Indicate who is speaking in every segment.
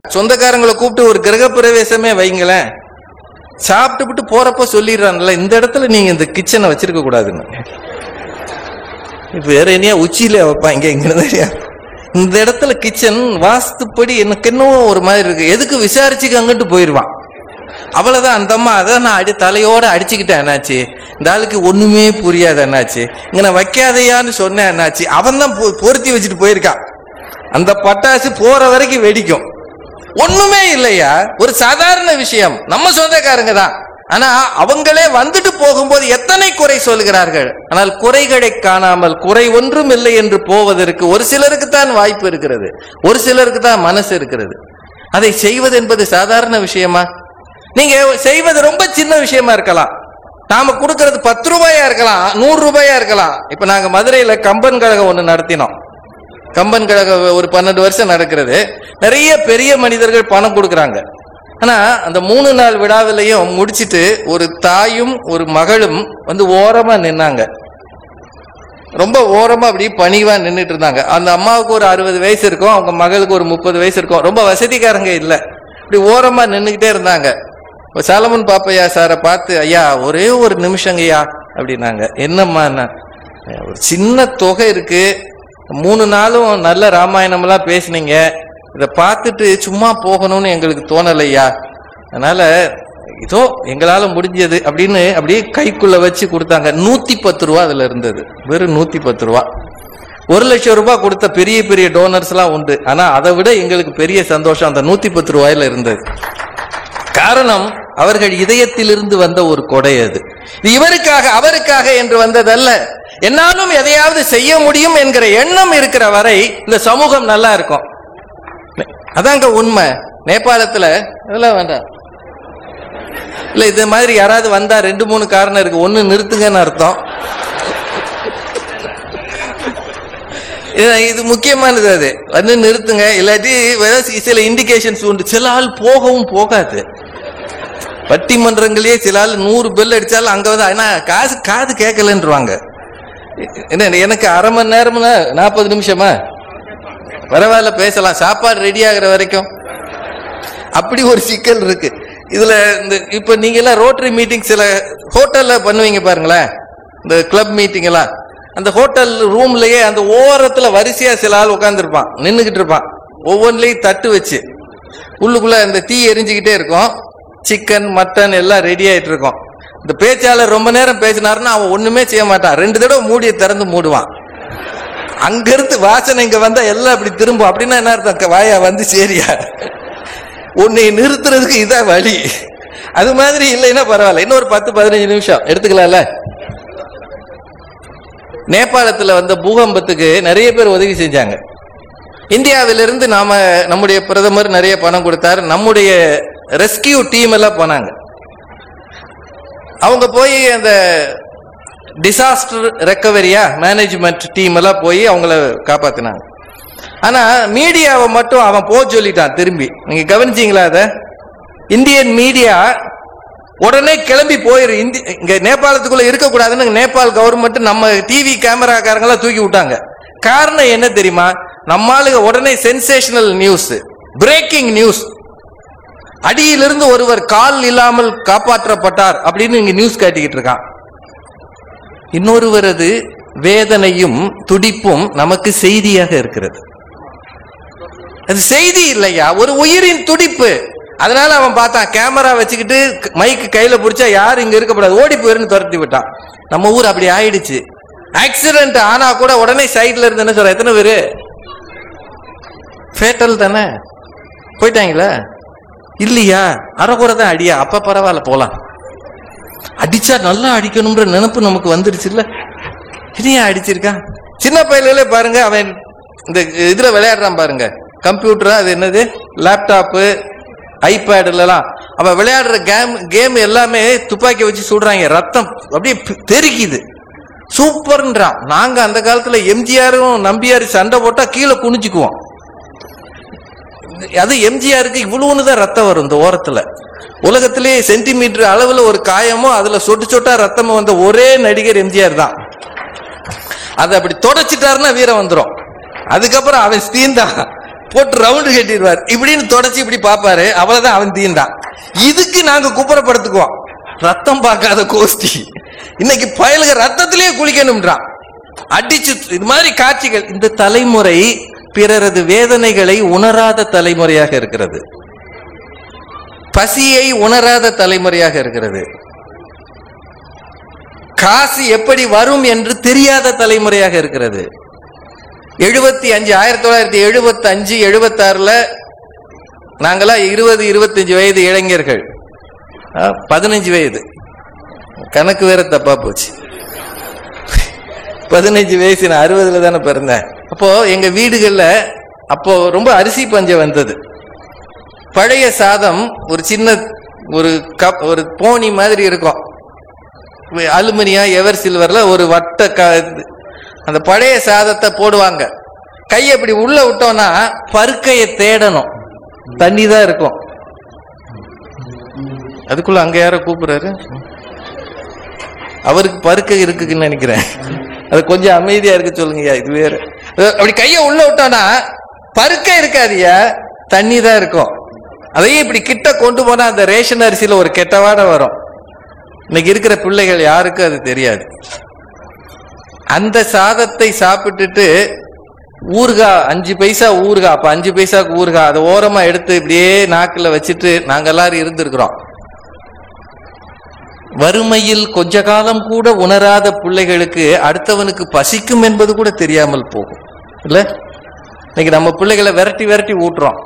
Speaker 1: சொந்தக்காரங்களை கூப்பிட்டு ஒரு கிரக பிரவேசமே வைங்களேன், சாப்பிட்டு போறப்ப சொல்லிடுறான்ல, இந்த இடத்துல நீங்க இந்த கிச்சனை வச்சிருக்க கூடாதுன்னு. வேற என்னையா உச்சியில வைப்பாங்க, இங்க இந்த இடத்துல கிச்சன் வாஸ்துப்படி எனக்கு இன்னும் ஒரு மாதிரி இருக்கு, எதுக்கு விசாரிச்சுக்க அங்கிட்டு போயிடுவான். அவ்வளவுதான். அந்த அம்மா அதான் நான் தலையோட அடிச்சுக்கிட்டேன், என்னாச்சு இந்த ஆளுக்கு ஒண்ணுமே புரியாது, என்னாச்சு இங்க நான் வைக்காதையான்னு சொன்னேன், என்னாச்சு அவன் தான் பொருத்தி வச்சுட்டு போயிருக்கான். அந்த பட்டாசு போற வரைக்கும் வெடிக்கும், ஒண்ணுமே இல்லையா, ஒரு சாதாரண விஷயம், நம்ம சொந்தக்காரங்க தான். ஆனா அவங்களே வந்துட்டு போகும்போது எத்தனை குறை சொல்கிறார்கள். ஆனால் குறைகளை காணாமல் குறை ஒன்றும் இல்லை என்று போவதற்கு ஒரு சிலருக்கு தான் வாய்ப்பு இருக்கிறது, ஒரு சிலருக்கு தான் மனசு இருக்கிறது. அதை செய்வது என்பது சாதாரண விஷயமா? நீங்க செய்வது ரொம்ப சின்ன விஷயமா இருக்கலாம், நாம கொடுக்கறது 10 ரூபாயா இருக்கலாம், 100 ரூபாயா இருக்கலாம். இப்ப நாங்க மதுரையில கம்பன் கழகம் ஒண்ணு நடத்தினோம். கம்பன் கழகம் ஒரு 12 வருஷம் நடக்கிறது. நிறைய பெரிய மனிதர்கள் பணம் கொடுக்கறாங்க. ஆனா அந்த 3 நாள் விழாவிலையும் முடிச்சிட்டு ஒரு தாயும் ஒரு மகளும் வந்து ஓரமா நின்னாங்க. ரொம்ப ஓரமா அப்படி பணிவா நின்றுட்டு இருந்தாங்க. அந்த அம்மாவுக்கு ஒரு 60 வயசு இருக்கும், அவங்க மகளுக்கு ஒரு 30 வயசு இருக்கும். ரொம்ப வசதிக்காரங்க இல்ல, இப்படி ஓரமா நின்றுகிட்டே இருந்தாங்க. சாலமன் பாப்பையா சாரை பார்த்து, ஐயா ஒரே ஒரு நிமிஷங்கய்யா அப்படின்னாங்க. என்னம்மா, ஒரு சின்ன தொகை இருக்கு, 3 நாளும் நல்ல ராமாயணம் எல்லாம் பேசினீங்க, இதை பார்த்துட்டு சும்மா போகணும்னு எங்களுக்கு தோணலையா, அதனால இதோ எங்களால முடிஞ்சது அப்படின்னு அப்படியே கைக்குள்ள வச்சு கொடுத்தாங்க. 110 ரூபா அதுல இருந்தது, வெறும் 110 ரூபா. 1 லட்சம் ரூபாய் கொடுத்த பெரிய பெரிய டோனர்ஸ் எல்லாம் உண்டு, ஆனா அதை விட எங்களுக்கு பெரிய சந்தோஷம் அந்த 110 ரூபாயில இருந்தது. காரணம், அவர்கள் இதயத்திலிருந்து வந்த ஒரு கொடை. அது இவருக்காக அவருக்காக என்று வந்ததல்ல. என்னாலும் எதையாவது செய்ய முடியும் என்கிற எண்ணம் இருக்கிற வரை இந்த சமூகம் நல்லா இருக்கும். அதாங்க உண்மை. நேபாளத்துல இதெல்லாம் வேண்டாம் இல்ல, இது மாதிரி யாராவது வந்தா 2-3 காரணம் இருக்கு. ஒண்ணு, நிறுத்துங்கன்னு அர்த்தம், இது முக்கியமானது. அது வந்து நிறுத்துங்க, இல்லாட்டி சில இண்டிகேஷன்ஸ் உண்டு. சில ஆள் போகவும் போகாது. பட்டிமன்றங்களே சில ஆள் 100 பெல் அடிச்சாலும் அங்க வந்து காது கேட்கலன்றாங்க. என்ன எனக்கு அரை மணி நேரம்னா 40 நிமிஷமா பரவாயில்ல பேசலாம், சாப்பாடு ரெடி ஆகிற வரைக்கும். அப்படி ஒரு சிக்கல் இருக்கு இதுல. இந்த இப்ப நீங்க எல்லாம் ரோட்டரி மீட்டிங் சில ஹோட்டல்ல பண்ணுவீங்க பாருங்களேன், இந்த கிளப் மீட்டிங் எல்லாம். அந்த ஹோட்டல் ரூம்லயே அந்த ஓரத்துல வரிசையா சில ஆள் உட்கார்ந்துருப்பான், நின்றுகிட்டு இருப்பான், ஒவ்வொன்றிலையும் தட்டு வச்சு. உள்ளுக்குள்ள அந்த தீ எரிஞ்சுக்கிட்டே இருக்கும், சிக்கன் மட்டன் எல்லாம் ரெடி ஆயிட்டு இருக்கும். இந்த பேச்சாளர் ரொம்ப நேரம் பேசினாருன்னா அவன் ஒண்ணுமே செய்ய மாட்டான், 2 தடவை மூடியை திறந்து மூடுவான். அங்க இருந்து வாசனை இங்க வந்தா எல்லாம் அப்படி திரும்பும். அப்படின்னா என்ன அர்த்தம், வாயா வந்து சரியா, உன்னை நிறுத்துறதுக்கு இதான் வழி. அது மாதிரி இல்லைன்னா பரவாயில்ல, இன்னொரு 10-15 நிமிஷம் எடுத்துக்கலாம்ல. நேபாளத்துல வந்த பூகம்பத்துக்கு நிறைய பேர் உதவி செஞ்சாங்க. இந்தியாவிலிருந்து நம்முடைய பிரதமர் நிறைய பணம் கொடுத்தாரு. நம்முடைய ரெஸ்கியூ டீம் எல்லாம் போனாங்க. அவங்க போய் அந்த டிசாஸ்டர் ரெக்கவரியா மேனேஜ்மெண்ட் டீம் எல்லாம் போய் அவங்கள காப்பாத்தினாங்க. ஆனா மீடியாவை மட்டும் அவன் போக சொல்லிட்டான் திரும்பி. நீங்க கவனிச்சீங்களா? அத இந்தியன் மீடியா உடனே கிளம்பி போயிரு, இங்க நேபாளத்துக்குள்ள இருக்கக்கூடாதுன்னு நேபாள் கவர்மெண்ட் நம்ம டிவி கேமராக்காரங்களாம் தூக்கி விட்டாங்க. காரணம் என்ன தெரியுமா? நம்மளுக்கு உடனே சென்சேஷனல் நியூஸ், பிரேக்கிங் நியூஸ், அடியிலிருந்து ஒருவர் கால் இல்லாமல் காப்பாற்றப்பட்டார் அப்படின்னு இங்க நியூஸ் காட்டிக்கிட்டு இருக்கான். இன்னொருவரது வேதனையும் துடிப்பும் நமக்கு செய்தியாக இருக்கிறது. அது செய்தி இல்லையா, ஒரு உயிரின் துடிப்பு. அதனால அவன் பார்த்தான், கேமரா வச்சுக்கிட்டு மைக்கு கையில பிடிச்சா யாரும் இங்க இருக்கக்கூடாது, ஓடி போயிருன்னு துரத்தி விட்டான். நம்ம ஊர் அப்படி ஆயிடுச்சு. ஆக்சிடென்ட் ஆனா கூட உடனே சைட்ல இருந்து என்ன சொல்ற, எத்தனை பேரு ஃபேட்டல் தானே போயிட்டாங்களா இல்லையா, அரைக்குறை தான் அடியா, அப்ப பரவாயில்ல போலாம். அடிச்சா நல்லா அடிக்கணும்ன்ற நினைப்பு நமக்கு வந்துருச்சு இல்ல, இதையா அடிச்சிருக்கான். சின்ன பையலே பாருங்க, அவன் இந்த இதுல விளையாடுறான் பாருங்க, கம்ப்யூட்டரா அது என்னது லேப்டாப்பு ஐபேட்லாம் அவன் விளையாடுற கேம் எல்லாமே துப்பாக்கி வச்சு சுடுறாங்க, ரத்தம் அப்படியே தெரிக்குது, சூப்பர்ன்றான். நாங்க அந்த காலத்துல எம்ஜிஆரும் நம்பியாரு சண்டை போட்டா கீழே குனிஞ்சுக்குவோம். அது எம்ஜிஆருக்கு இவ்வளவுன்னு தான் ரத்தம் வரும் இந்த ஓரத்துல. உலகத்திலே சென்டிமீட்டர் அளவுல ஒரு காயமோ அதுல சொட்டு சொட்டா ரத்தமும் வந்த ஒரே நடிகர் எம்ஜிஆர் தான். அதை அப்படி தொடச்சிட்டாருன்னா வீரம் வந்துடும். அதுக்கப்புறம் அவன் தீந்தான் போட்டு ரவுண்டு கட்டிடுவார். இப்படின்னு தொடச்சி இப்படி பார்ப்பாரு, அவ்வளவுதான், அவன் தீண்டான். இதுக்கு நாங்க குப்புறப்படுத்துக்குவோம். ரத்தம் பார்க்காத கோஷ்டி இன்னைக்கு பயலுக ரத்தத்திலேயே குளிக்கணும்ன்றான், அடிச்சு. இது மாதிரி காட்சிகள். இந்த தலைமுறை பிறரது வேதனைகளை உணராத தலைமுறையாக இருக்கிறது, பசியை உணராத தலைமுறையாக இருக்கிறது, காசு எப்படி வரும் என்று தெரியாத தலைமுறையாக இருக்கிறது. 1975 76ல நாங்களா 20-25 வயது இளைஞர்கள், 15 வயது, கணக்கு வேற தப்பா போச்சு. 15 வயசு, நான் 60ல தானே பிறந்தேன். அப்போ எங்க வீடுகள்ல அப்போ ரொம்ப அரிசி பஞ்சம் வந்தது. பழைய சாதம் ஒரு சின்ன ஒரு கப், ஒரு போனி மாதிரி இருக்கும், அலுமினியா எவர் சில்வர்ல ஒரு வட்ட அந்த பழைய சாதத்தை போடுவாங்க. கையை அப்படி உள்ள விட்டோம்னா பருக்கையை தேடணும், தண்ணி தான் இருக்கும். அதுக்குள்ள அங்க யார கூப்பிடுறாரு, அவருக்கு பருக்கை இருக்குன்னு நினைக்கிறேன். அது கொஞ்சம் அமைதியா இருக்கு சொல்லுங்கய்யா, இது வேற. அப்படி கையை உள்ள விட்டோம்னா பருக்கை இருக்காதியா, தண்ணி தான் இருக்கும். அதையும் இப்படி கிட்ட கொண்டு போனா அந்த ரேஷன் அரிசியில ஒரு கெட்டவாட வரும். இன்னைக்கு இருக்கிற பிள்ளைகள் யாருக்கும் அது தெரியாது. அந்த சாதத்தை சாப்பிட்டுட்டு ஊறுகாய், 5 பைசா ஊறுகாய், அப்ப 5 பைசாக்கு ஊறுகாய், அதை ஓரமா எடுத்து இப்படியே நாக்குல வச்சுட்டு நாங்க எல்லாரும் இருந்திருக்கிறோம். வறுமையில் கொஞ்ச காலம் கூட உணராத பிள்ளைகளுக்கு அடுத்தவனுக்கு பசிக்கும் என்பது கூட தெரியாமல் போகும் இல்ல. இன்னைக்கு நம்ம பிள்ளைகளை விரட்டி விரட்டி ஊட்டுறோம்.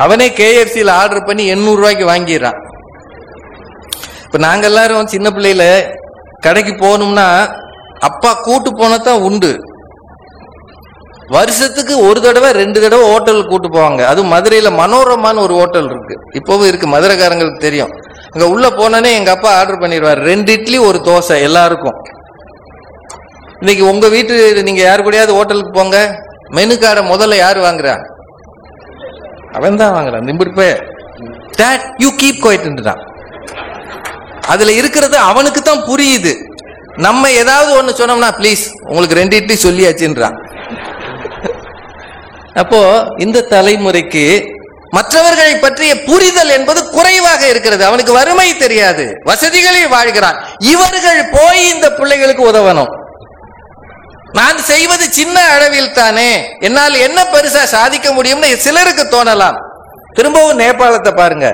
Speaker 1: அவனே KFCல ஆர்டர் பண்ணி 800 ரூபாய்க்கு வாங்கிடுறான். இப்ப நாங்க எல்லாரும் சின்ன பிள்ளையில கடைக்கு போகணும்னா அப்பா கூட்டு போனதான் உண்டு. வருஷத்துக்கு ஒரு தடவை 2 தடவை ஹோட்டலுக்கு கூட்டு போவாங்க. அது மதுரையில மனோரமான்னு ஒரு ஹோட்டல் இருக்கு, இப்பவும் இருக்கு, மதுரைக்காரங்களுக்கு தெரியும். அங்க உள்ள போனோன்னே எங்க அப்பா ஆர்டர் பண்ணிடுவார், 2 இட்லி 1 தோசை எல்லாருக்கும். இன்னைக்கு உங்க வீட்டு நீங்க யாரு கூடயாவது ஹோட்டலுக்கு போங்க, மெனு கார்டை முதல்ல யாரு வாங்குறா? அவன் தான் வாங்குறான். நிம்பிடுப்ப டாட் யூ கீப் குவைட்ன்றான். அதுல இருக்கிறது அவனுக்கு தான் புரியுது. நம்ம ஏதாவது ஒண்ணு சொன்னோம்னா ப்ளீஸ் உங்களுக்கு 2 இட்லி சொல்லியாச்சுன்றான். அப்போ இந்த தலைமுறைக்கு மற்றவர்களை பற்றிய புரிதல் என்பது குறைவாக இருக்கிறது. அவனுக்கு வறுமை தெரியாது, வசதிகளில் வாழ்கிறான். இவர்கள் போய் இந்த பிள்ளைகளுக்கு உதவணும். நான் செய்வது சின்ன அளவில் தானே, என்னால் என்ன பெருசா சாதிக்க முடியும்னு சிலருக்கு தோணலாம். திரும்பவும் நேபாளத்தை பாருங்க,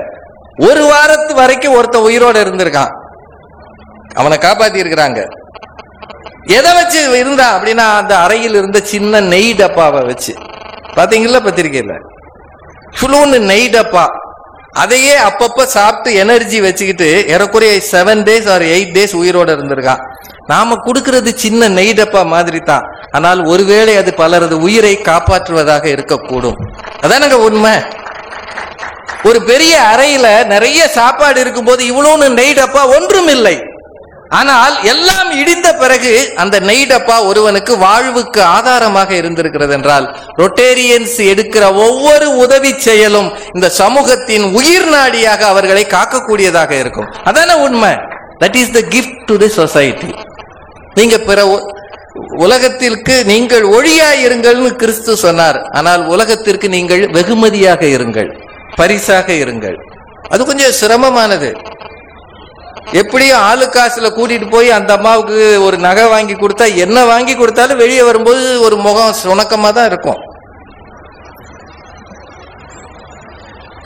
Speaker 1: 1 வாரத்து வரைக்கும் ஒருத்தன் உயிரோடு இருந்திருக்கான், அவனை காப்பாத்தி இருக்கிறாங்க. எதை வச்சு இருந்தா அப்படின்னா அந்த அறையில் இருந்த சின்ன நெய் டப்பாவை வச்சு. பாத்தீங்களா பத்திரிக்கையில, சுலூன்னு நெய் டப்பா, அதையே அப்பப்ப சாப்பிட்டு எனர்ஜி வச்சுக்கிட்டு ஏறக்குறைய 7 days or 8 days உயிரோட இருந்திருக்கான். நாம கொடுக்கிறது சின்ன நெய் டப்பா மாதிரி தான், ஆனால் ஒருவேளை அது பலரது உயிரை காப்பாற்றுவதாக இருக்கக்கூடும். அதானங்க உண்மை. ஒரு பெரிய அறையில நிறைய சாப்பாடு இருக்கும்போது இவ்வளவு நெய் டப்பா ஒன்றும் இல்லை. ஆனால் எல்லாம் இடிந்த பிறகு அந்த நெய் டப்பா ஒருவனுக்கு வாழ்வுக்கு ஆதாரமாக இருந்திருக்கிறது என்றால், ரொட்டேரியன்ஸ் எடுக்கிற ஒவ்வொரு உதவி செயலும் இந்த சமூகத்தின் உயிர் நாடியாக அவர்களை காக்கக்கூடியதாக இருக்கும். அதான உண்மை. That is the gift to the society. நீங்க பிற உலகத்திற்கு நீங்கள் ஒளியாய் இருங்கள்னு கிறிஸ்து சொன்னார். ஆனால் உலகத்திற்கு நீங்கள் வெகுமதியாக இருங்கள், பரிசாக இருங்கள். அது கொஞ்சம் சிரமமானது. எப்படியும் ஆளு காசுல கூட்டிட்டு போய் அந்த அம்மாவுக்கு ஒரு நகை வாங்கி கொடுத்தா, என்ன வாங்கி கொடுத்தாலும் வெளியே வரும்போது ஒரு முகம் சுணக்கமா தான் இருக்கும்.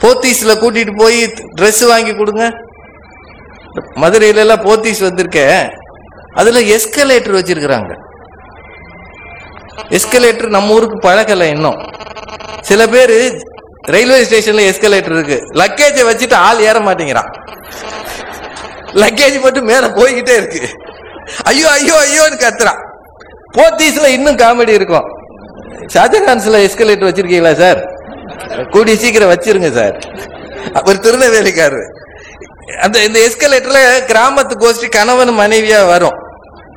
Speaker 1: போத்தீஸ்ல கூட்டிட்டு போய் ட்ரெஸ் வாங்கி கொடுங்க. மதுரையில எல்லாம் போத்தீஸ் வந்திருக்க, அதுல எஸ்கலேட்டர் வச்சிருக்கிறாங்க. எஸ்கலேட்டர் நம்ம ஊருக்கு பழகல இன்னும். சில பேரு ரயில்வே ஸ்டேஷன்ல எஸ்கலேட்டர் இருக்கு, லக்கேஜை வச்சுட்டு ஆள் ஏற மாட்டேங்கிறான். லக்கேஜ் மட்டும் மேல போய்கிட்டே இருக்கு, ஐயோ ஐயோ ஐயோன்னு கத்துறான். போத்தீஸ்ல இன்னும் காமெடி இருக்கும். ஷாஜகான்ஸ்ல எஸ்கலேட்டர் வச்சிருக்கீங்களா சார்? கூடி சீக்கிரம் வச்சிருங்க சார். ஒரு திருநெல்வேலிக்காரரு அந்த இந்த எஸ்கலேட்டர்ல கிராமத்து கோஷ்டி கணவன் மனைவியா வரும்.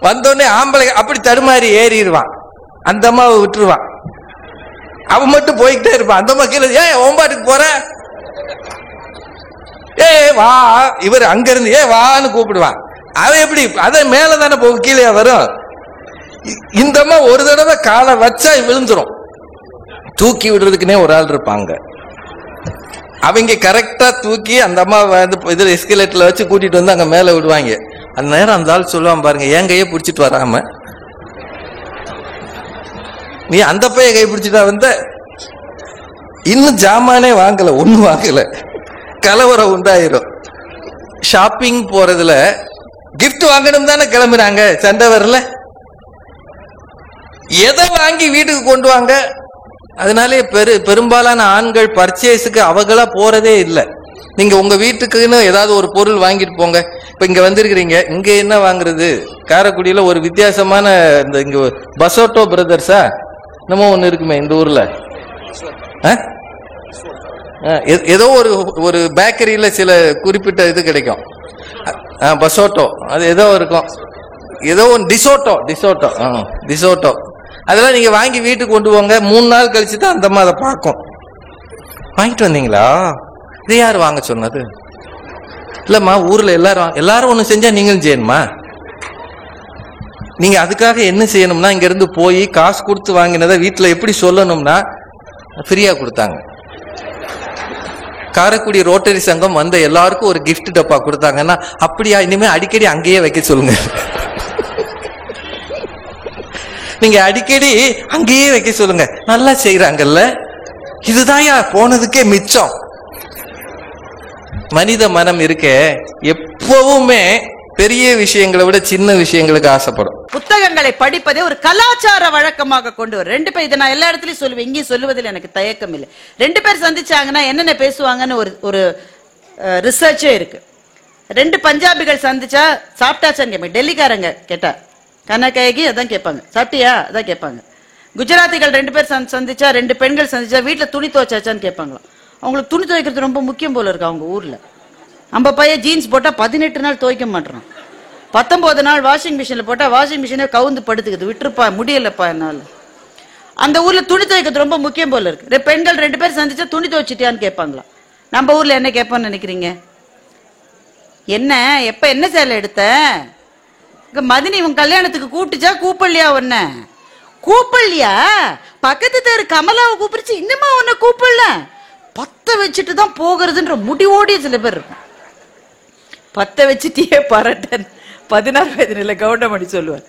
Speaker 1: வந்தோடனே ஆம்பளை அப்படி தடுமாறி ஏறிடுவான், அந்த அம்மாவை விட்டுருவான். அவன் மட்டும் போய்கிட்டே இருப்பான். அந்த அம்மா கீழே, ஏன் ஓம்பாட்டுக்கு போற, ஏ வா, இவர் அங்க இருந்து ஏ வான்னு கூப்பிடுவான். அவன் எப்படி அத மேலதானே போகும், கீழே வரும். இந்த அம்மா ஒரு தடவை காலை வச்சா விழுந்துரும். தூக்கி விடுறதுக்குன்னே ஒரு ஆள் இருப்பாங்க. அவங்க கரெக்டா தூக்கி அந்த அம்மா வந்து இதுல எஸ்கலேட்டர்ல வச்சு கூட்டிட்டு வந்து அங்க மேல விடுவாங்க. அந்த நேரம் அந்த ஆள் சொல்லுவான் பாருங்க, என் கையை பிடிச்சிட்டு வராம நீ அந்த பைய கை பிடிச்சிட்டா வந்த, இன்னும் ஜாமானே வாங்கல, ஒண்ணும் வாங்கல, கலவரம் உண்டாயிரும். ஷாப்பிங் போறதுல கிஃப்ட் வாங்கணும் தானே கிளம்புறாங்க, சண்டை வரல. எதை வாங்கி வீட்டுக்கு கொண்டு வாங்க. அதனாலே பெரும்பாலான ஆண்கள் பர்ச்சேஸுக்கு அவங்களா போறதே இல்லை. நீங்க உங்க வீட்டுக்குன்னு ஏதாவது ஒரு பொருள் வாங்கிட்டு போங்க. இப்ப இங்க வந்திருக்கிறீங்க, இங்க என்ன வாங்குறது? காரைக்குடியில ஒரு வித்தியாசமான இந்த இங்க பசோட்டோ பிரதர்ஸா நம்ம ஒண்ணு இருக்குமே இந்த ஊர்ல, ஏதோ ஒரு பேக்கரியில சில குறிப்பிட்ட இது கிடைக்கும், பசோட்டோ அது ஏதோ இருக்கும், ஏதோ ஒன்று டிசோட்டோ அதெல்லாம் நீங்க வாங்கி வீட்டுக்கு கொண்டு போங்க. 3 நாள் கழிச்சு தான் அந்த அம்மா அதை பார்க்கும். வாங்கிட்டு வந்தீங்களா? இது யார் வாங்க சொன்னது? இல்லம்மா, ஊர்ல எல்லாரும் ஒண்ணு செஞ்சா நீங்களும் செய்யணுமா? நீங்க அதுக்காக என்ன செய்யணும்னா, இங்க இருந்து போய் காசு கொடுத்து வாங்கினதை வீட்டுல எப்படி சொல்லணும்னா, ஃப்ரீயா கொடுத்தாங்க. காரைக்குடி ரோட்டரி சங்கம் வந்த எல்லாருக்கும் ஒரு கிஃப்ட் டப்பா கொடுத்தாங்கன்னா, அப்படியா, இனிமே அடிக்கடி அங்கேயே வைக்க சொல்லுங்க. நீங்க அடிக்கடி அங்கேயே வைக்க சொல்லுங்க. நல்லா செய்யறாங்கல்ல, இதுதான் போனதுக்கே மிச்சம். மனித மனம் இருக்க எப்பவுமே பெரிய விஷயங்களை விட சின்ன விஷயங்களுக்கு ஆசைப்படும்.
Speaker 2: புத்தகங்களை படிப்பதே ஒரு கலாச்சார வழக்கமாக கொண்டு வரும். 2 பேர், இதை நான் எல்லா இடத்துலயும் சொல்லுவேன், இங்கேயும் சொல்லுவதில் எனக்கு தயக்கம் இல்லை. 2 பேர் சந்திச்சாங்கன்னா என்னென்ன பேசுவாங்கன்னு ஒரு ரிசர்ச்சே இருக்கு. 2 பஞ்சாபிகள் சந்திச்சா சாப்பிட்டாச்சான்னு கேட்பாங்க. டெல்லிக்காரங்க கேட்டா கண்ணாக்கி அதான் கேட்பாங்க, சாப்பிட்டியா அதான் கேட்பாங்க. குஜராத்திகள் 2 பேர் சந்திச்சா, 2 பெண்கள் சந்திச்சா வீட்டுல துணி துவைச்சாச்சான்னு கேட்பாங்களாம். அவங்களுக்கு துணி துவைக்கிறது ரொம்ப முக்கியம் போல இருக்கு அவங்க ஊர்ல. நம்ம பையன் ஜீன்ஸ் போட்டா 18 நாள் துவைக்க மாட்டான், 19 நாள் வாஷிங் மிஷின்ல போட்டா வாஷிங் மிஷினே கவுந்து படுத்துக்குது, விட்டுருப்பா முடியலப்பா என்னால. அந்த ஊர்ல துணி துவைக்கிறது ரொம்ப முக்கியம் போல இருக்கு. பெண்கள் 2 பேர் சந்திச்சா துணி துவைச்சிட்டியான்னு கேட்பாங்களாம். நம்ம ஊர்ல என்ன கேட்பான்னு நினைக்கிறீங்க? என்ன எப்ப என்ன சேலை எடுத்த? மதினி உன் கல்யாணத்துக்கு கூப்பிட்டுச்சா கூப்பிடலையா? ஒன்ன கூப்பிடலையா? பக்கத்து தெரு கமலாவை கூப்பிடுச்சு, இன்னுமா உன்னை கூப்பிடல? 10 வச்சுட்டு தான் போகிறதுன்ற முடிவோடிய சில பேர் இருக்கும். 10 வச்சுட்டே பரட்டன் 16 வயது நிலை கவுண்டமணி சொல்லுவார்.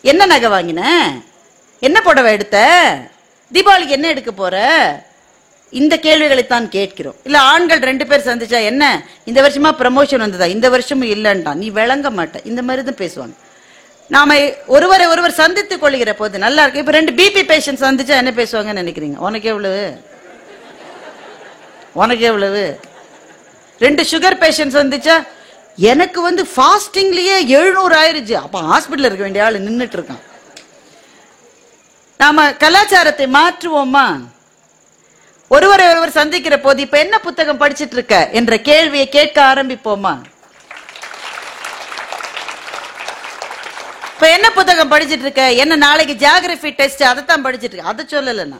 Speaker 2: என்ன நகை வாங்கின? என்ன புடவை எடுத்த? தீபாவளிக்கு என்ன எடுக்க போற? இந்த கேள்விகளைத்தான் கேட்கிறோம். இல்ல ஆண்கள் 2 பேர் சந்திச்சா, என்ன இந்த வருஷமா ப்ரமோஷன் வந்ததா? இந்த வருஷமும் இல்லைன்டா, நீ விளங்க மாட்ட, இந்த மாதிரி தான் பேசுவாங்க. நாம ஒருவர் சந்தித்துக் கொள்கிற போது நல்லா இருக்கு. இப்ப 2 பிபி பேஷண்ட் சந்திச்சா என்ன பேசுவாங்கன்னு நினைக்கிறீங்க? உனக்கு எவ்வளவு? 2 சுகர் பேஷண்ட் சந்திச்சா, எனக்கு வந்து ஃபாஸ்டிங்லயே 700 ஆயிருச்சு. அப்ப ஹாஸ்பிட்டல் இருக்க வேண்டிய ஆளு நின்றுட்டு இருக்கான். நாம கலாச்சாரத்தை மாற்றுவோமா? ஒருவர் சந்திக்கிற போது இப்ப என்ன புத்தகம் படிச்சிட்டு இருக்க என்ற கேள்வியை கேட்க ஆரம்பிப்போமா? இப்ப என்ன புத்தகம் படிச்சிட்டு இருக்க? என்ன நாளைக்கு ஜியோகிராபி டெஸ்ட், அதைத்தான் படிச்சிட்டு இருக்க. அதை சொல்லலன்னா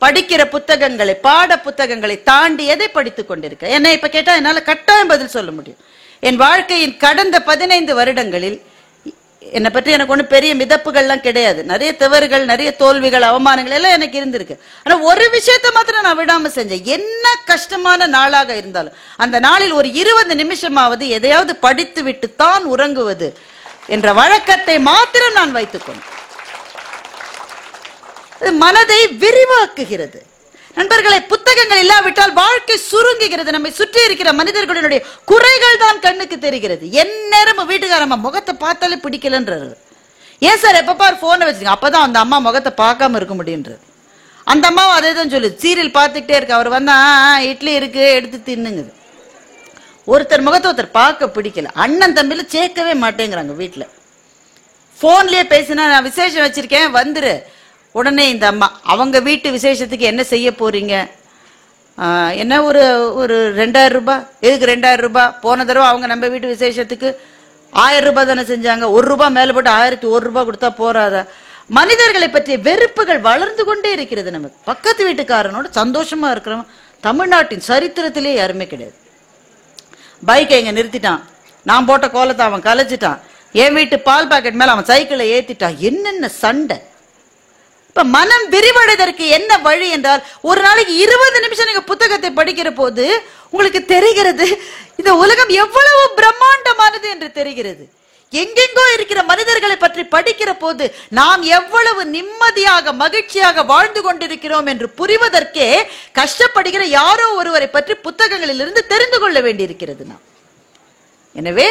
Speaker 2: படிக்கிற புத்தகங்களை, பாட புத்தகங்களை தாண்டி எதை படித்துக் கொண்டிருக்க? என்ன இப்ப கேட்டா என்னால கட்டாயம் பதில் சொல்ல முடியும். என் வாழ்க்கையின் கடந்த 15 வருடங்களில் என்னை பற்றி எனக்கு ஒண்ணு பெரிய மிதப்புகள்லாம் கிடையாது. நிறைய தவறுகள், நிறைய தோல்விகள், அவமானங்கள் எல்லாம் எனக்கு இருந்திருக்கு. ஆனா ஒரு விஷயத்தை மாத்திரம் நான் விடாம செஞ்சேன். என்ன கஷ்டமான நாளாக இருந்தாலும் அந்த நாளில் ஒரு 20 நிமிஷமாவது எதையாவது படித்து விட்டு தான் உறங்குவது என்ற வழக்கத்தை மாத்திரம் நான் வைத்துக் கொண்டேன். மனதை விரிவாக்குகிறது. நண்பர்களை, புத்தகங்கள் இல்லாவிட்டால் வாழ்க்கை சுருங்குகிறது. நம்மை சுற்றி இருக்கிற மனிதர்களுடைய குறைகள் தான் கண்ணுக்கு தெரிகிறது. எந்நேரம் வீட்டுக்காரம்மா முகத்தை பார்த்தாலே பிடிக்கலன்றாரு. ஏன் சார் எப்ப பாரு போனை வச்சுங்க? அப்பதான் அந்த அம்மா முகத்தை பார்க்காம இருக்க முடியுன்றது. அந்த அம்மாவும் அதே தான் சொல்லு, சீரியல் பார்த்துக்கிட்டே இருக்கு. அவர் வந்தா இட்லி இருக்கு எடுத்து தின்னுங்குது. ஒருத்தர் முகத்தை ஒருத்தர் பார்க்க பிடிக்கல. அண்ணன் தம்பியில சேர்க்கவே மாட்டேங்கிறாங்க. வீட்டுல போன்லயே பேசினா, நான் விசேஷம் வச்சிருக்கேன் வந்துரு. உடனே இந்த அம்மா, அவங்க வீட்டு விசேஷத்துக்கு என்ன செய்ய போறீங்க? என்ன ஒரு 2000 ரூபாய். எதுக்கு 2000 ரூபாய்? போன தடவை அவங்க நம்ம வீட்டு விசேஷத்துக்கு 1000 ரூபாய் தானே செஞ்சாங்க. 1 ரூபாய் மேல போட்டு 1001 ரூபாய் கொடுத்தா போறாதா? மனிதர்களை பற்றிய வெறுப்புகள் வளர்ந்து கொண்டே இருக்கிறது. நமக்கு பக்கத்து வீட்டுக்காரனோட சந்தோஷமா இருக்கிறவன் தமிழ்நாட்டின் சரித்திரத்திலே யாருமே கிடையாது. பைக்கை எங்க நிறுத்திட்டான், நான் போட்ட கோலத்தை அவன் கலைச்சிட்டான், என் வீட்டு பால் பாக்கெட் மேல அவன் சைக்கிளை ஏத்திட்டான். என்னென்ன சண்டை! இப்ப மனம் விரிவடைவதற்கு என்ன வழி என்றால், ஒரு நாளைக்கு 20 நிமிஷம் நீங்க புத்தகத்தை படிக்கிற போது உங்களுக்கு தெரிகிறது இந்த உலகம் எவ்வளவு பிரம்மாண்டமானது என்று தெரிகிறது. எங்கெங்கோ இருக்கிற மனிதர்களை பற்றி படிக்கிற போது நாம் எவ்வளவு நிம்மதியாக மகிழ்ச்சியாக வாழ்ந்து கொண்டிருக்கிறோம் என்று புரிவதற்கே கஷ்டப்படுகிற யாரோ ஒருவரை பற்றி புத்தகங்களில் இருந்து தெரிந்து கொள்ள வேண்டியிருக்கிறது நாம். எனவே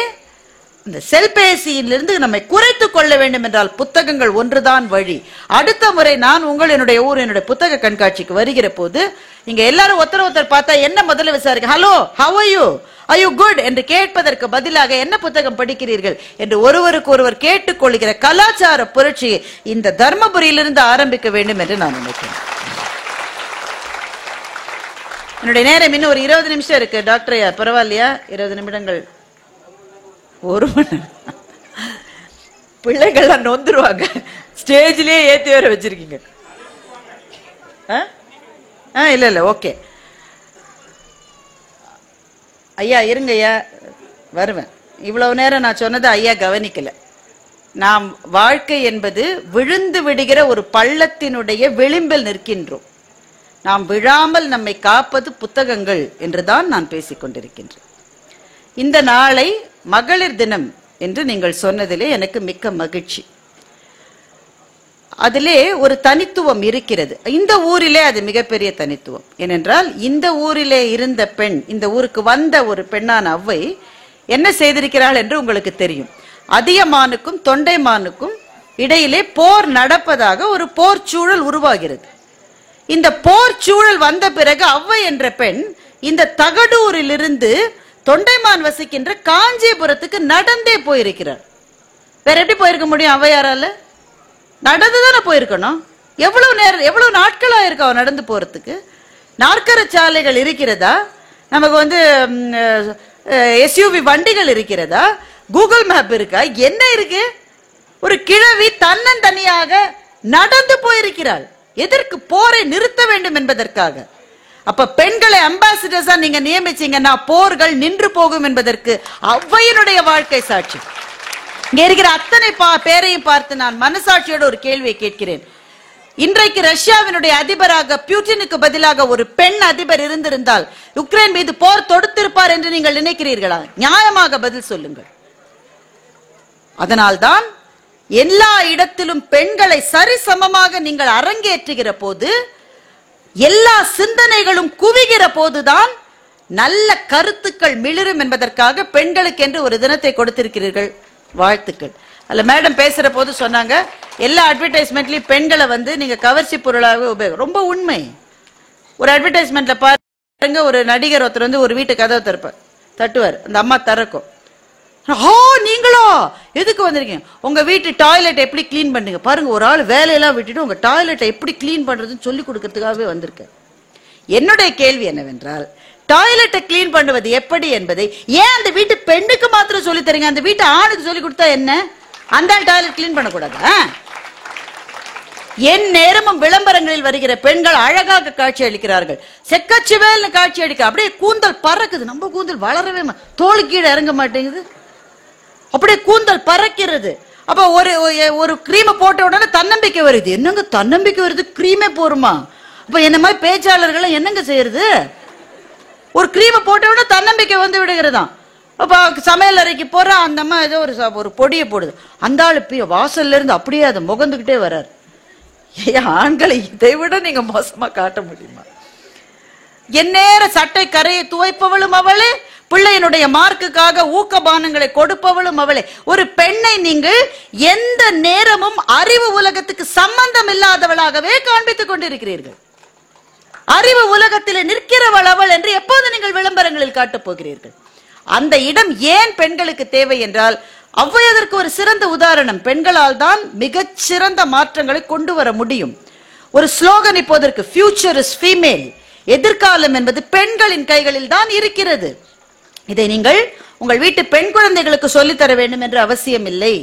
Speaker 2: இந்த செல்பேசியிலிருந்து நம்மை குறைத்துக் கொள்ள வேண்டும் என்றால் புத்தகங்கள் ஒன்றுதான் வழி. அடுத்த முறை நான் என்னுடைய புத்தக கண்காட்சிக்கு வருகிற போது நீங்க எல்லாரும் ஒருத்தர் பார்த்தா என்ன முதல்ல விசாரிக்க, hello how are you, are you good என்று கேட்பதற்கு பதிலாக என்ன புத்தகம் படிக்கிறீர்கள் என்று ஒருவருக்கு ஒருவர் கேட்டுக்கொள்கிற கலாச்சார புரட்சி இந்த தர்மபுரியிலிருந்து ஆரம்பிக்க வேண்டும் என்று நான் நினைக்கிறேன். என்னுடைய நேரம் இன்னும் ஒரு 20 நிமிஷம் இருக்கு. டாக்டர் பரவாயில்லையா? 20 நிமிடங்கள், ஒரு மணி பிள்ளைகள்லாம் நொந்துருவாங்க. ஸ்டேஜ்லயே ஏத்தி வர வச்சிருக்கீங்க. இல்ல ஓகே ஐயா, இருங்க ஐயா, வருவேன். இவ்வளவு நேரம் நான் சொன்னது ஐயா கவனிக்கல. நாம் வாழ்க்கை என்பது விழுந்து விடுகிற ஒரு பள்ளத்தினுடைய விளிம்பில் நிற்கின்றோம். நாம் விழாமல் நம்மை காப்பது புத்தகங்கள் என்றுதான் நான் பேசிக் கொண்டிருக்கின்றேன். இந்த நாளை மகளிர் தினம் என்று நீங்கள் சொன்னதிலே எனக்கு மிக்க மகிழ்ச்சி. அதிலே ஒரு தனித்துவம் இருக்கிறது. இந்த ஊரிலே அது மிகப்பெரிய தனித்துவம். ஏனென்றால் இந்த ஊரிலே இருந்த பெண், இந்த ஊருக்கு வந்த ஒரு பெண்ணான அவ்வை என்ன செய்திருக்கிறாள் என்று உங்களுக்கு தெரியும். அதியமானுக்கும் தொண்டைமானுக்கும் இடையிலே போர் நடப்பதாக ஒரு போர் சூழல் உருவாகிறது. இந்த போர் சூழல் வந்த பிறகு அவ்வை என்ற பெண் இந்த தகடூரிலிருந்து தொண்டைமான் வசிக்கின்ற காஞ்சிபுரத்துக்கு நடந்தே போயிருக்கிறார். வேற எப்படி போயிருக்க முடியும்? அவ்வையாரால நடந்துதானே போயிருக்கணும். எவ்வளவு நேரம், எவ்வளவு நாட்களா இருக்கு அவ நடந்து போறதுக்கு? நாற்கர சாலைகள் இருக்கிறதா? நமக்கு எஸ்யூவி வண்டிகள் இருக்கிறதா? கூகுள் மேப் இருக்கா? என்ன இருக்கு? ஒரு கிழவி தன்னந்தனியாக நடந்து போயிருக்கிறாள். எதற்கு? போரை நிறுத்த வேண்டும் என்பதற்காக. அப்ப பெண்களை அம்பாசிடர்ஸா நீங்க நியமிச்சீங்கன்னா போர்கள் நின்று போகும் என்பதற்கு அவ்வையினுடைய வாழ்க்கை சாட்சி. இங்க இருக்கிற அத்தனை பேரையும் பார்த்து நான் மனசாட்சியோட ஒரு கேள்வியை கேட்கிறேன். இன்றைக்கு ரஷ்யாவினுடைய அதிபராக புட்டினுக்கு பதிலாக ஒரு பெண் அதிபர் இருந்திருந்தால் யுக்ரைன் மீது போர் தொடுத்திருப்பார் என்று நீங்கள் நினைக்கிறீர்களா? நியாயமாக பதில் சொல்லுங்கள். அதனால்தான் எல்லா இடத்திலும் பெண்களை சரிசமமாக நீங்கள் அரங்கேற்றுகிற போது, எல்லா சிந்தனைகளும் குவிகிற போதுதான் நல்ல கருத்துக்கள் மிளிரும் என்பதற்காக பெண்களுக்கு என்று ஒரு தினத்தை கொடுத்திருக்கிறீர்கள். வாழ்த்துக்கள். அல்ல மேடம் பேசுற போது சொன்னாங்க, எல்லா அட்வர்டைஸ்மெண்ட்லயும் பெண்களை நீங்க கவர்ச்சி பொருளாக ரொம்ப உண்மை. ஒரு அட்வர்டைஸ்மெண்ட்ல பாருங்க, ஒரு நடிகர் ஒருத்தர் ஒரு வீட்டு கதவை தட்டுவார், அந்த அம்மா திறக்கும். நீங்களா எதுக்கு வந்திருக்கீங்க? உங்க வீட்டு டாய்லெட் எப்படி கிளீன் பண்ணுங்க பாருங்க. ஒரு ஆள் வேலையெல்லாம் விட்டுட்டு உங்க டாய்லெட்டை எப்படி கிளீன் பண்றதுன்னு சொல்லி கொடுக்கறதுக்காகவே வந்திருக்கேன். என்னுடைய கேள்வி என்னவென்றால், டாய்லெட்டை கிளீன் பண்ணுவது எப்படி என்பதை ஏன் அந்த வீட்டு பெண்ணுக்கு மாத்திரம் சொல்லி தரீங்க? அந்த வீட்டு ஆணுக்கு சொல்லி கொடுத்தா என்ன? அந்த டாய்லெட் கிளீன் பண்ணக்கூடாதா? என் நேரமும் விளம்பரங்களில் வருகிற பெண்கள் அழகாக காட்சி அளிக்கிறார்கள். செக்கச்சுவேல்னு காட்சி அளிக்க அப்படியே கூந்தல் பறக்குது. நம்ம கூந்தல் வளரவே தோல் கீழே இறங்க மாட்டேங்குது, அப்படியே கூந்தல் பறக்கிறது. அப்ப ஒரு கிரீமை போட்ட உடனே தன்னம்பிக்கை வருது. என்னங்க தன்னம்பிக்கை வருது? கிரீமே போருமா? அப்ப என்ன மாதிரி பேச்சாளர்கள் என்னங்க செய்யறது? ஒரு கிரீமை போட்ட உடனே தன்னம்பிக்கை விடுகிறதாம். அப்ப சமையல் அறைக்கு போற அந்த அம்மா ஏதோ ஒரு பொடியை போடுது. அந்த ஆளு வாசல்ல இருந்து அப்படியே அதை முகந்துகிட்டே வர்றாரு. ஆண்களை இதை விட நீங்க மோசமா காட்ட முடியுமா? எந்நேர சட்டை கரையை துவைப்பவளும் அவளே, பிள்ளையினுடைய மார்க்குக்காக ஊக்கபானங்களை கொடுப்பவளும் அவளே. ஒரு பெண்ணை நீங்கள் எந்த நேரமும் அறிவு உலகத்துக்கு சம்பந்தம் இல்லாதவளாகவே காண்பித்துக் கொண்டிருக்கிறீர்கள். அறிவு உலகத்தில் நிற்கிறவள் அவள் என்று எப்போது நீங்கள் விளம்பரங்களில் காட்டப் போகிறீர்கள்? அந்த இடம் ஏன் பெண்களுக்கு தேவை என்றால், அவ்வையதற்கு ஒரு சிறந்த உதாரணம். பெண்களால் தான் மிகச் சிறந்த மாற்றங்களை கொண்டு வர முடியும். ஒரு ஸ்லோகன் இப்போதற்கு, ஃபியூச்சர் இஸ் ஃபீமேல், எதிர்காலம் என்பது பெண்களின் கைகளில் தான் இருக்கிறது. இதை நீங்கள் உங்கள் வீட்டு பெண் குழந்தைகளுக்கு சொல்லித்தர வேண்டும் என்று அவசியம் இல்லை.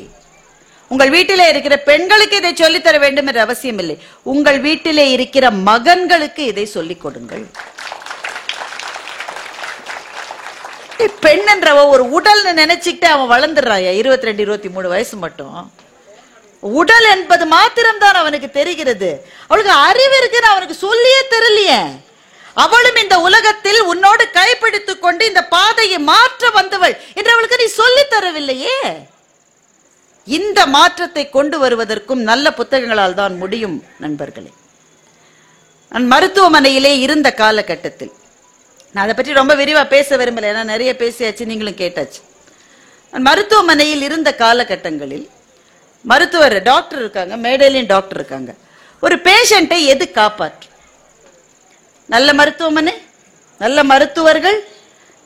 Speaker 2: உங்கள் வீட்டிலே இருக்கிற பெண்களுக்கு இதை சொல்லித்தர வேண்டும் என்ற அவசியம் இல்லை. உங்கள் வீட்டிலே இருக்கிற மகன்களுக்கு இதை சொல்லிக் கொடுங்கள். பெண் என்ற ஒரு உடல் நினைச்சுக்கிட்டு அவன் வளர்ந்துடுறாயா? 22, 23 வயசு மட்டும் உடல் என்பது மாத்திரம்தான் அவனுக்கு தெரிகிறது. அவளுக்கு அறிவு இருக்குன்னு அவனுக்கு சொல்லியே தெரியலையே. அவளும் இந்த உலகத்தில் உன்னோடு கைப்பிடித்துக் கொண்டு இந்த பாதையை மாற்ற வந்தவள் என்று அவளுக்கு நீ சொல்லி தரவில்லையே. இந்த மாற்றத்தை கொண்டு வருவதற்கும் நல்ல புத்தகங்களால் தான் முடியும் நண்பர்களே. நான் மருத்துவமனையிலே இருந்த காலகட்டத்தில், நான் அதை பற்றி ரொம்ப விரிவா பேச விரும்பல, ஏன்னா நிறைய பேசியாச்சு, நீங்களும் கேட்டாச்சு. நான் மருத்துவமனையில் இருந்த காலகட்டங்களில் மருத்துவர் டாக்டர் இருக்காங்க, மேடையிலையும் டாக்டர் இருக்காங்க. ஒரு பேஷண்டை எது காப்பாற்று? நல்ல மருத்துவமனை, நல்ல மருத்துவர்கள்,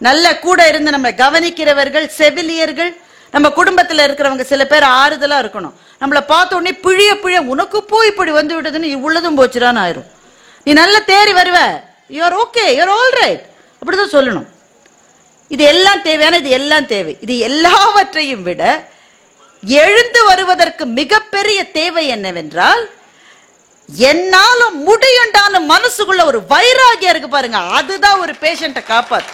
Speaker 2: நல்ல கூட இருந்து நம்ம கவனிக்கிறவர்கள், செவிலியர்கள், நம்ம குடும்பத்தில் இருக்கிறவங்க சில பேர் ஆறுதலா இருக்கணும். நம்மளை பார்த்த உடனே பிழிய உனக்கு போய் இப்படி வந்து விட்டதுன்னு உள்ளதும் போச்சுடான்னு ஆயிரும். நீ நல்ல தேறி வருவ, you're okay, you're all right, அப்படிதான் சொல்லணும். இது எல்லாம் தேவையான, இது எல்லாம் தேவை. இது எல்லாவற்றையும் விட எழுந்து வருவதற்கு மிகப்பெரிய தேவை என்னவென்றால், என்னால முடியுண்டான மனசுக்குள்ள ஒரு வைராகியம் இருக்கு பாருங்க, அதுதான் ஒரு பேஷண்ட்டை காப்பாத்து.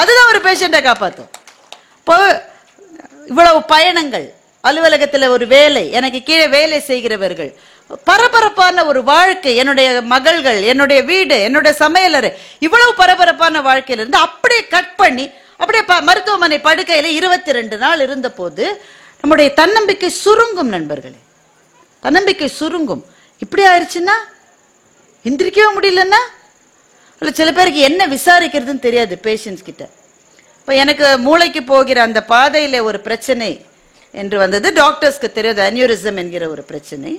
Speaker 2: அதுதான் ஒரு பேஷண்ட்டை காப்பாத்தும். இப்போ இவ்வளவு பயணங்கள், அலுவலகத்தில் ஒரு வேலை, எனக்கு கீழே வேலை செய்கிறவர்கள், பரபரப்பான ஒரு வாழ்க்கை, என்னுடைய மகள்கள், என்னுடைய வீடு, என்னுடைய சமையலறை, இவ்வளவு பரபரப்பான வாழ்க்கையில இருந்து அப்படியே கட் பண்ணி அப்படியே மருத்துவமனை படுக்கையில 22 நாள் இருந்த போது நம்முடைய தன்னம்பிக்கை சுருங்கும் நண்பர்களே, தன்னம்பிக்கை சுருங்கும். இப்படி ஆயிடுச்சுன்னா, எந்திரிக்கவே முடியலன்னா, சில பேருக்கு என்ன விசாரிக்கிறதுன்னு தெரியாது பேஷண்ட்ஸ் கிட்ட. இப்ப எனக்கு மூளைக்கு போகிற அந்த பாதையில ஒரு பிரச்சனை என்று வந்தது. டாக்டர்ஸ்க்கு தெரியாது, அன்யூரிசம் என்கிற ஒரு பிரச்சனை.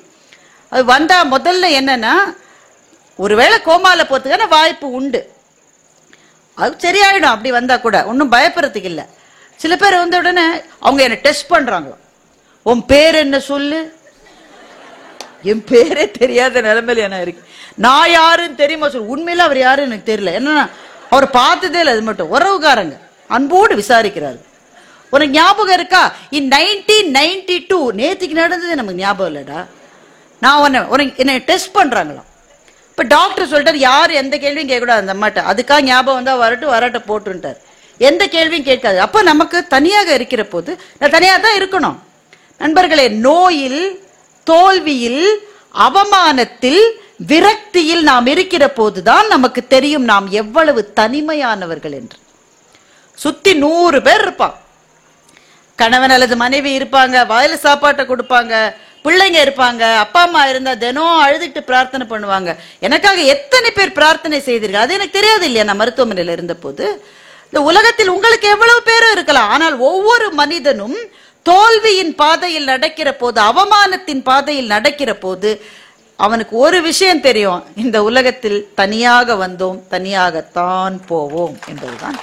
Speaker 2: அது வந்தா முதல்ல என்னன்னா, ஒருவேளை கோமால போறதுக்கான வாய்ப்பு உண்டு, அது சரியாயிடும். அப்படி வந்தா கூட ஒன்னும் பயப்படுறதுக்கு இல்லை. சில பேர் வந்த உடனே அவங்க என்ன டெஸ்ட் பண்றாங்க. உன் பேர் என்ன சொல்லு? என் பேரே தெரியாத நிலைமையில என்ன இருக்கு, நான் யாருன்னு தெரியுமா சொல்லு. உண்மையில அவர் யாருன்னு எனக்கு தெரியல, என்னன்னா அவர் பார்த்ததே இல்லை. அது மட்டும் உறவுக்காரங்க அன்போடு விசாரிக்கிறாரு. உனக்கு ஞாபகம் இருக்கா, இன் 1992 நேற்றுக்கு நடந்தது நமக்கு ஞாபகம் இல்லடா. நான் உனக்கு என்ன டெஸ்ட் பண்றாங்களாம். இப்ப டாக்டர் சொல்லிட்டாரு, யாரு எந்த கேள்வியும் கேட்கக்கூடாது அந்த அம்மாட்ட. அதுக்காக ஞாபகம் வந்தா வரட்ட போட்டுட்டார், எந்த கேள்வியும் கேட்காது. அப்ப நமக்கு தனியாக இருக்கிற போது நான் தனியாக தான் இருக்கணும் நண்பர்களே. நோயில், தோல்வியில், அவமானத்தில், விரக்தியில் நாம் இருக்கிற போதுதான் நமக்கு தெரியும் நாம் எவ்வளவு தனிமையானவர்கள் என்று. சுத்தி 100 பேர் இருப்பான், கணவன் அல்லது மனைவி இருப்பாங்க, வாயில சாப்பாட்டை கொடுப்பாங்க, பிள்ளைங்க இருப்பாங்க, அப்பா அம்மா இருந்தா தினம் அழுதுட்டு பிரார்த்தனை பண்ணுவாங்க. எனக்காக எத்தனை பேர் பிரார்த்தனை செய்தீர்கள் அது எனக்கு தெரியாது இல்லையா. நான் மருத்துவமனையில் இருந்த போது, இந்த உலகத்தில் உங்களுக்கு எவ்வளவு பேரும் இருக்கலாம், ஆனால் ஒவ்வொரு மனிதனும் தோல்வியின் பாதையில் நடக்கிற போது, அவமானத்தின் பாதையில் நடக்கிற போது அவனுக்கு ஒரு விஷயம் தெரியும், இந்த உலகத்தில் தனியாக வந்தோம், தனியாகத்தான் போவோம் என்பதுதான்.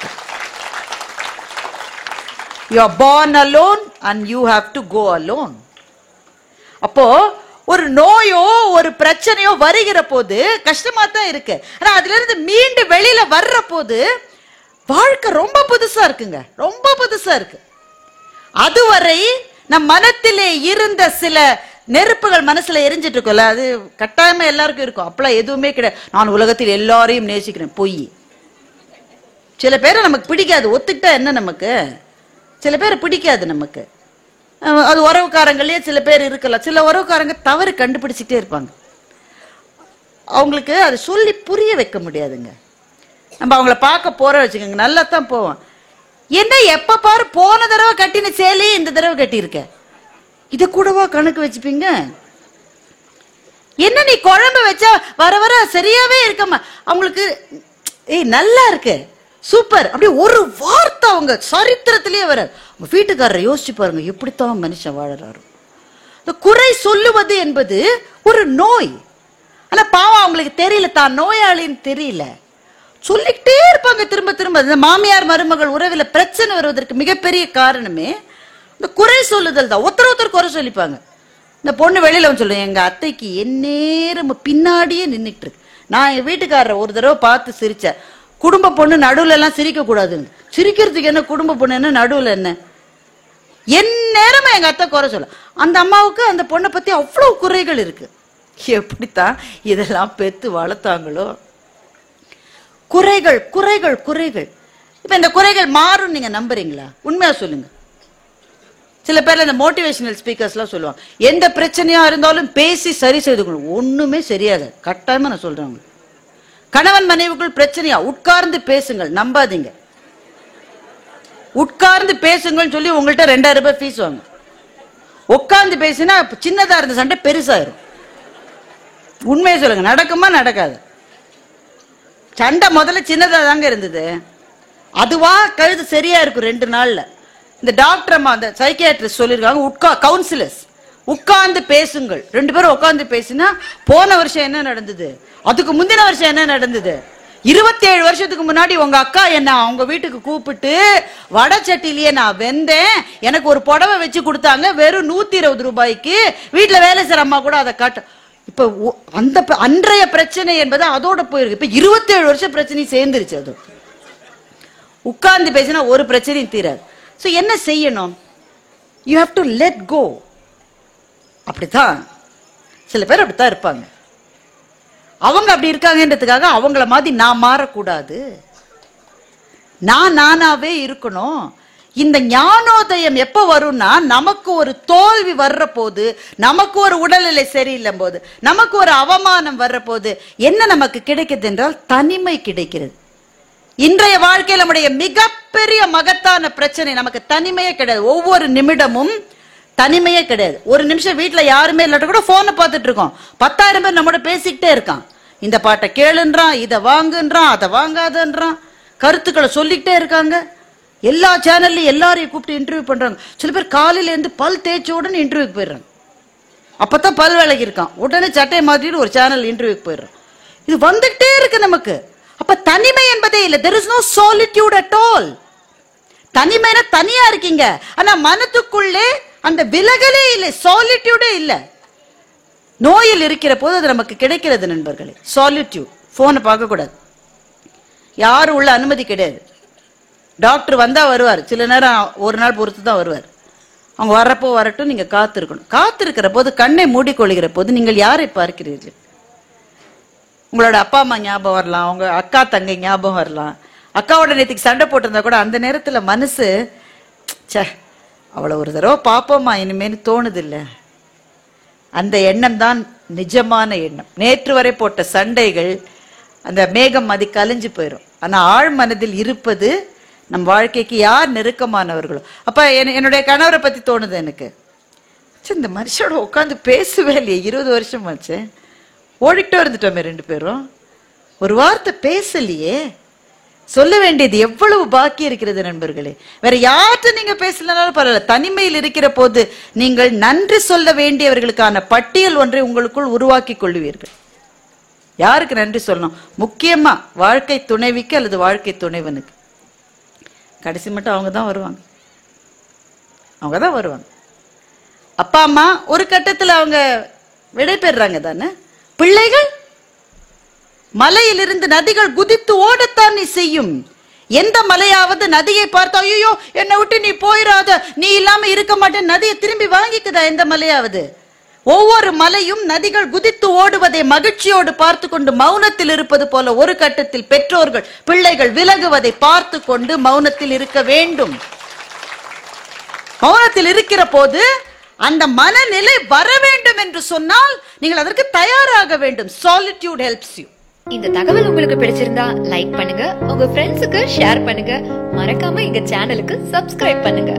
Speaker 2: You are born alone and you have to go alone. அப்போ ஒரு நோயோ ஒரு பிரச்சனையோ வருகிற போது கஷ்டமா தான் இருக்கு, ஆனா அதுல இருந்து மீண்டு வெளியில வர்ற போது வாழ்க்கை ரொம்ப புதுசா இருக்குங்க, ரொம்ப புதுசா இருக்கு. அதுவரை நம் மனத்திலே இருந்த சில நெருப்புகள் மனசுல எரிஞ்சிட்டு இருக்கும்ல, அது கட்டாயமா எல்லாருக்கும் இருக்கும். அப்பெல்லாம் எதுவுமே கிடையாது. நான் உலகத்தில் எல்லாரையும் நேசிக்கிறேன், பொய். சில பேரை நமக்கு பிடிக்காது, ஒத்துக்கிட்டா என்ன, நமக்கு சில பேரை பிடிக்காது நமக்கு. அது உறவுக்காரங்களே சில பேர் இருக்கலாம். சில உறவுக்காரங்க தவறு கண்டுபிடிச்சிட்டே இருப்பாங்க, அவங்களுக்கு அதை சொல்லி புரிய வைக்க முடியாதுங்க. நம்ம அவங்கள பார்க்க போற வச்சுக்கோங்க, நல்லா தான் போவோம். என்ன எப்ப பாரு போன தடவை கட்டின சேலி இந்த தடவை கட்டியிருக்க, இதை கூடவா கணக்கு வச்சுப்பீங்க? என்ன நீ குழம்பு வச்சா வர வர சரியாவே இருக்கமா, அவங்களுக்கு நல்லா இருக்கு, சூப்பர், அப்படியே ஒரு வார்த்தை அவங்க சரித்திரத்திலேயே வர. உங்க வீட்டுக்காரரை யோசிச்சு பாருங்க, எப்படித்தான் மனுஷன் வாழறாரு. இந்த குறை சொல்லுவது என்பது ஒரு நோய். ஆனா பாவம் அவங்களுக்கு தெரியல, தான் நோயாளின்னு தெரியல, சொல்லிக்கிட்டே இருப்பாங்க திரும்ப திரும்ப. இந்த மாமியார் மருமகள் உறவுல பிரச்சனை வருவதற்கு மிகப்பெரிய காரணமே இந்த குறை சொல்லுதல் தான். ஒருத்தர் குறை சொல்லிப்பாங்க. இந்த பொண்ணு வெளியில வந்து சொல்லுவேன், எங்க அத்தைக்கு எந்நேரம் பின்னாடியே நின்றுட்டு இருக்கு. நான் என் வீட்டுக்காரரை ஒரு தடவை பார்த்து சிரிச்சேன். குடும்ப பொண்ணு நடுவுல எல்லாம் சிரிக்க கூடாதுங்க. சிரிக்கிறதுக்கு என்ன, குடும்ப பொண்ணு என்ன, நடுவுல என்ன, என் நேரமா எங்க அத்தை குறை சொல்ல. அந்த அம்மாவுக்கு அந்த பொண்ணை பத்தி அவ்வளவு குறைகள் இருக்கு. எப்படித்தான் இதெல்லாம் பெத்து வளர்த்தாங்களோ. குறைகள் குறைகள் குறைகள். இப்ப இந்த குறைகள் மாறும் நீங்க நம்புறீங்களா? உண்மையா சொல்லுங்க, சில பேர்ல இந்த மோட்டிவேஷனல் ஸ்பீக்கர்ஸ்லாம் சொல்லுவாங்க, எந்த பிரச்சனையா இருந்தாலும் பேசி சரி செய்து கொள்ளும். ஒண்ணுமே சரியாது, கட்டாயமா நான் சொல்றேன். கணவன் மனைவிக்குள் பிரச்சனையா, உட்கார்ந்து பேசுங்கள், நம்பாதீங்க. உட்கார்ந்து பேசுங்கன்னு சொல்லி உங்கள்கிட்ட 2000 ரூபாய் ஃபீஸ் வாங்க. உட்கார்ந்து பேசினா சின்னதா இருந்த சண்டை பெருசாயிரும். உண்மையை சொல்லுங்க, நடக்குமா நடக்காது? சண்டை முதல்ல சின்னதா தாங்க இருந்தது, அதுவா கழுது சரியா இருக்கும் 2 நாள்ல. இந்த டாக்டர் அம்மா, அந்த சைக்கியாட்ரிஸ்ட் சொல்லியிருக்காங்க, கவுன்சிலர்ஸ் உட்கார்ந்து பேசுங்கள். 2 பேரும் உட்கார்ந்து பேசினா போன வருஷம் என்ன நடந்தது, அதுக்கு முந்தின வருஷம் என்ன நடந்தது, 27 வருஷத்துக்கு முன்னாடி உங்க அக்கா என்ன அவங்க வீட்டுக்கு கூப்பிட்டு வடை சட்டிலேயே நான் வெந்தேன், எனக்கு ஒரு புடவை வச்சு கொடுத்தாங்க வெறும் 120 ரூபாய்க்கு, வீட்டுல வேலை செய்யற அம்மா கூட அதை காட்ட. இப்ப அந்த அன்றைய பிரச்சனை என்பது அதோட போயிருக்கு. இப்ப 27 வருஷம் பிரச்சனை சேர்ந்துருச்சு. அது உட்கார்ந்து பேசினா ஒரு பிரச்சனையும் தீராது. சோ என்ன செய்யணும்? You have to let go. அப்படித்தான் சில பேர் அப்படித்தான் இருப்பாங்க. அவங்க அப்படி இருக்காங்கன்றதுக்காக அவங்கள மாதிரி நான் மாறக்கூடாது, நான் நானாவே இருக்கணும். இந்த ஞானோதயம் எப்ப வரும்னா, நமக்கு ஒரு தோல்வி வர்ற போது, நமக்கு ஒரு உடல்நிலை சரியில்லை போது, நமக்கு ஒரு அவமானம் வர்ற போது என்ன நமக்கு கிடைக்கிறது என்றால் தனிமை கிடைக்கிறது. இன்றைய வாழ்க்கையில் நம்முடைய மிகப்பெரிய மகத்தான பிரச்சனை நமக்கு தனிமையே கிடையாது. ஒவ்வொரு நிமிடமும் தனிமையே கிடையாது. ஒரு நிமிஷம் வீட்டுல யாருமே இல்லாட்ட கூட போனை பார்த்துட்டு இருக்கோம், 10,000 பேர் நம்மோட பேசிக்கிட்டே இருக்கான். இந்த பாட்டை கேளுன்றான், இதை வாங்குன்றான், அதை வாங்காதன்றான், கருத்துக்களை சொல்லிக்கிட்டே இருக்காங்க. எல்லா சேனல்லையும் எல்லாரையும் கூப்பிட்டு இன்டர்வியூ பண்றாங்க. சில பேர் காலையில இருந்து பல் தேய்ச்ச உடனே இன்டர்வியூக்கு போயிடுறாங்க. அப்பதான் பல் வேலைக்கு இருக்கான், உடனே சட்டையை மாத்திட்டு ஒரு சேனல் இன்டர்வியூக்கு போயிடுறான். இது வந்துகிட்டே இருக்கு நமக்கு. அப்ப தனிமை என்பதே இல்லை. there is no solitude at all. தனிமைனா தனியா இருக்கீங்க, ஆனா மனத்துக்குள்ளே அந்த விலகலே இல்லை, சாலிட்யூடே இல்லை. நோயில் இருக்கிற போது அது நமக்கு கிடைக்கிறது நண்பர்களே, சாலிட்யூட். போனை பார்க்க கூடாது, யாரும் உள்ள அனுமதி கிடையாது. டாக்டர் வந்தா வருவார், சில நேரம் ஒரு நாள் பொறுத்து தான் வருவார். அவங்க வர்றப்போ வரட்டும், நீங்க காத்திருக்கணும். காத்திருக்கிற போது, கண்ணை மூடிக்கொள்கிற போது நீங்கள் யாரை பார்க்கிறீர்கள்? உங்களோட அப்பா அம்மா ஞாபகம் வரலாம், உங்க அக்கா தங்கை ஞாபகம் வரலாம். அக்காவோட நேற்றுக்கு சண்டை போட்டிருந்தா கூட அந்த நேரத்துல மனசு சே அவளை ஒரு தடவை பாப்போமா இனிமேன்னு தோணுது இல்ல. அந்த எண்ணம் தான் நிஜமான எண்ணம். நேற்று வரை போட்ட சண்டைகள் அந்த மேகம் மதி கலைஞ்சு போயிடும். ஆனா ஆழ் மனதில் இருப்பது நம் வாழ்க்கைக்கு யார் நெருக்கமானவர்களோ. அப்ப என்னுடைய கணவரை பத்தி தோணுது எனக்கு, இந்த மனுஷோட உட்காந்து பேசுவே இல்லையே, 20 வருஷம் ஆச்சு, ஓடிக்கிட்டே இருந்துட்டோமே 2 பேரும், ஒரு வார்த்தை பேசலையே. சொல்ல வேண்டியது எவ்வளவு பாக்கி இருக்கிறது நண்பர்களே. வேற யார்கிட்ட நீங்க பேசலனாலும் பரவாயில்ல, தனிமையில் இருக்கிற போது நீங்கள் நன்றி சொல்ல வேண்டியவர்களுக்கான பட்டியல் ஒன்றை உங்களுக்குள் உருவாக்கி கொள்ளுவீர்கள். யாருக்கு நன்றி சொல்லணும்? முக்கியமா வாழ்க்கை துணைவிக்கு அல்லது வாழ்க்கை துணைவனுக்கு. கடைசி மட்டும் அவங்க தான் வருவாங்க, அவங்க தான் வருவாங்க. அப்பா அம்மா ஒரு கட்டத்துல அவங்க விடை பெறுறாங்க தானே. பிள்ளைகள், மலையிலிருந்து நதிகள் குதித்து ஓடத்தான் நீ செய்யும். எந்த மலையாவது நதியை பார்த்தா ஐயோ என்னை விட்டு நீ போயிடாத, நீ இல்லாம இருக்க மாட்டேன், நதியை திரும்பி வாங்கிக்குதா எந்த மலையாவது? ஒவ்வொரு மலையும் நதிகள் குதித்து ஓடுவதை மகிழ்ச்சியோடு பார்த்து கொண்டு மௌனத்தில் இருப்பது போல ஒரு கட்டத்தில் பெற்றோர்கள் பிள்ளைகள் விலகுவதை பார்த்து கொண்டு மௌனத்தில் இருக்க வேண்டும். மௌனத்தில் இருக்கிற போது அந்த மனநிலை வர வேண்டும் என்று சொன்னால் நீங்கள் அதற்கு தயாராக வேண்டும். Solitude helps you.
Speaker 3: இந்த தகவல் உங்களுக்கு பிடிச்சிருந்தா லைக் பண்ணுங்க, உங்க ஃப்ரெண்ட்ஸுக்கு ஷேர் பண்ணுங்க, மறக்காம எங்க சேனலுக்கு சப்ஸ்கிரைப் பண்ணுங்க.